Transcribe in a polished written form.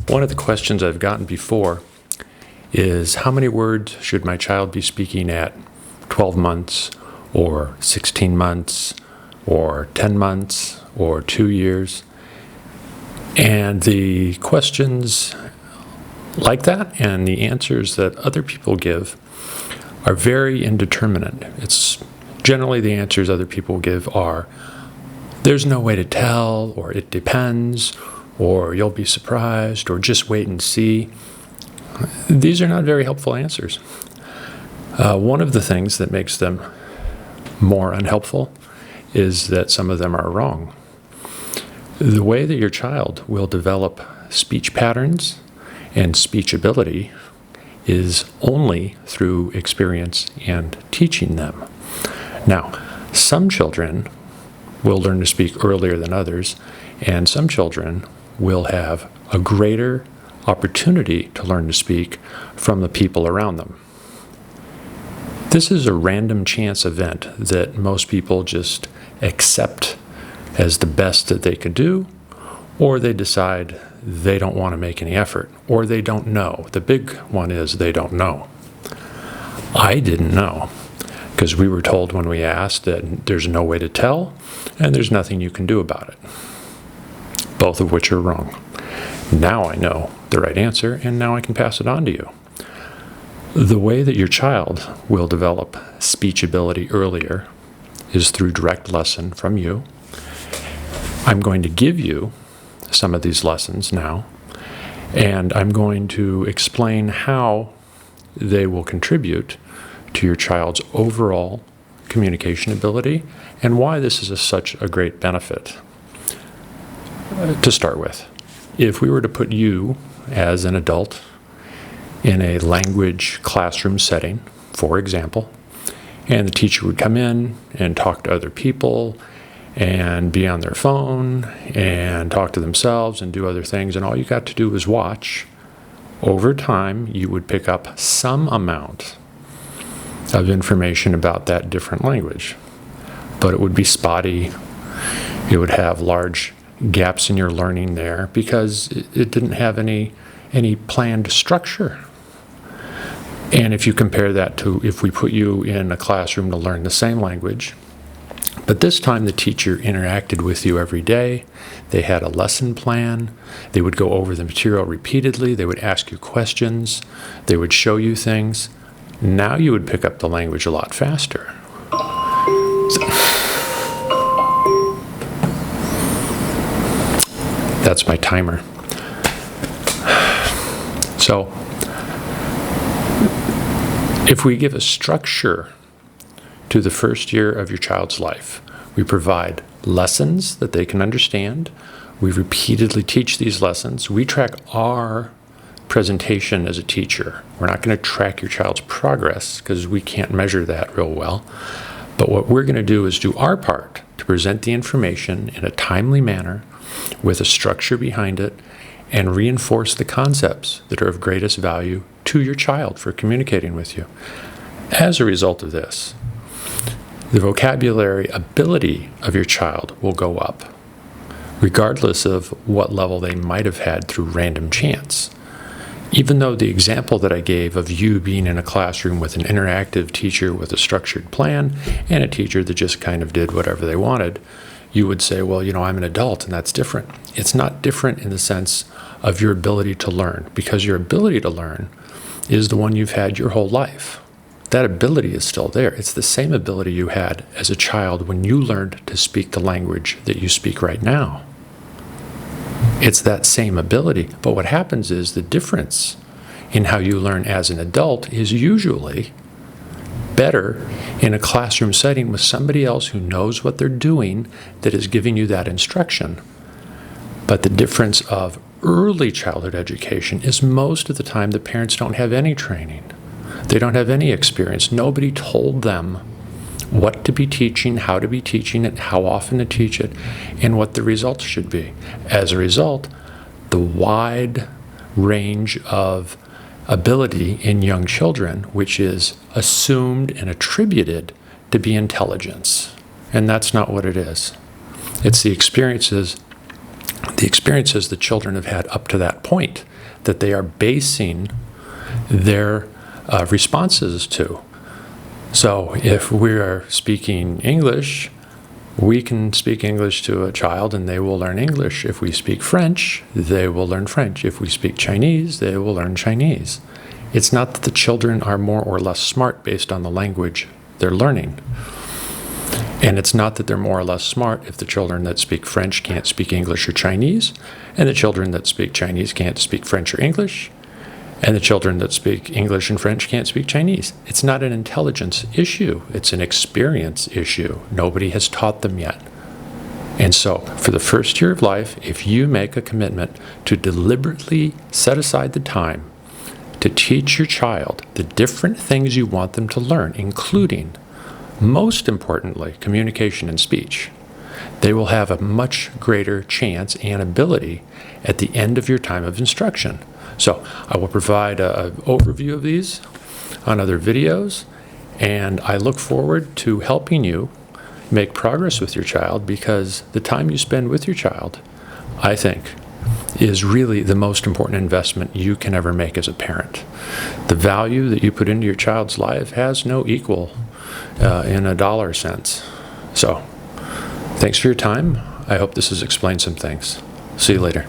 One of the questions I've gotten before is how many words should my child be speaking at 12 months or 16 months or 10 months or 2 years? And the questions like that and the answers that other people give are very indeterminate. It's generally the answers other people give are, there's no way to tell, or it depends, or you'll be surprised, or just wait and see. These are not very helpful answers. One of the things that makes them more unhelpful is that some of them are wrong. The way that your child will develop speech patterns and speech ability is only through experience and teaching them. Now, some children will learn to speak earlier than others, and some children will have a greater opportunity to learn to speak from the people around them. This is a random chance event that most people just accept as the best that they could do, or they decide they don't want to make any effort, or they don't know. The big one is they don't know. I didn't know, because we were told when we asked that there's no way to tell, and there's nothing you can do about it. Both of which are wrong. Now I know the right answer, and now I can pass it on to you. The way that your child will develop speech ability earlier is through direct lesson from you. I'm going to give you some of these lessons now, and I'm going to explain how they will contribute to your child's overall communication ability and why this is such a great benefit. To start with, if we were to put you as an adult in a language classroom setting, for example, and the teacher would come in and talk to other people and be on their phone and talk to themselves and do other things, and all you got to do was watch, over time you would pick up some amount of information about that different language. But it would be spotty. It would have large gaps in your learning there because it didn't have any planned structure. And if you compare that to if we put you in a classroom to learn the same language, but this time the teacher interacted with you every day, they had a lesson plan, they would go over the material repeatedly, they would ask you questions, they would show you things, now you would pick up the language a lot faster. That's my timer. So, if we give a structure to the first year of your child's life, we provide lessons that they can understand. We repeatedly teach these lessons. We track our presentation as a teacher. We're not going to track your child's progress because we can't measure that real well. But what we're going to do is do our part to present the information in a timely manner with a structure behind it and reinforce the concepts that are of greatest value to your child for communicating with you. As a result of this, the vocabulary ability of your child will go up, regardless of what level they might have had through random chance. Even though the example that I gave of you being in a classroom with an interactive teacher with a structured plan and a teacher that just kind of did whatever they wanted, you would say, well, I'm an adult and that's different. It's not different in the sense of your ability to learn, because your ability to learn is the one you've had your whole life. That ability is still there. It's the same ability you had as a child when you learned to speak the language that you speak right now. It's that same ability, but what happens is the difference in how you learn as an adult is usually better in a classroom setting with somebody else who knows what they're doing that is giving you that instruction. But the difference of early childhood education is most of the time the parents don't have any training. They don't have any experience. Nobody told them what to be teaching, how to be teaching it, how often to teach it, and what the results should be. As a result, the wide range of ability in young children, which is assumed and attributed to be intelligence. And that's not what it is. It's the experiences the children have had up to that point that they are basing their responses to. So if we are speaking English, we can speak English to a child and they will learn English. If we speak French, they will learn French. If we speak Chinese, they will learn Chinese. It's not that the children are more or less smart based on the language they're learning. And it's not that they're more or less smart if the children that speak French can't speak English or Chinese, and the children that speak Chinese can't speak French or English, and the children that speak English and French can't speak Chinese. It's not an intelligence issue. It's an experience issue. Nobody has taught them yet. And so, for the first year of life, if you make a commitment to deliberately set aside the time to teach your child the different things you want them to learn, including, most importantly, communication and speech, they will have a much greater chance and ability at the end of your time of instruction. So I will provide an overview of these on other videos, and I look forward to helping you make progress with your child, because the time you spend with your child, I think, is really the most important investment you can ever make as a parent. The value that you put into your child's life has no equal in a dollar sense. So, thanks for your time. I hope this has explained some things. See you later.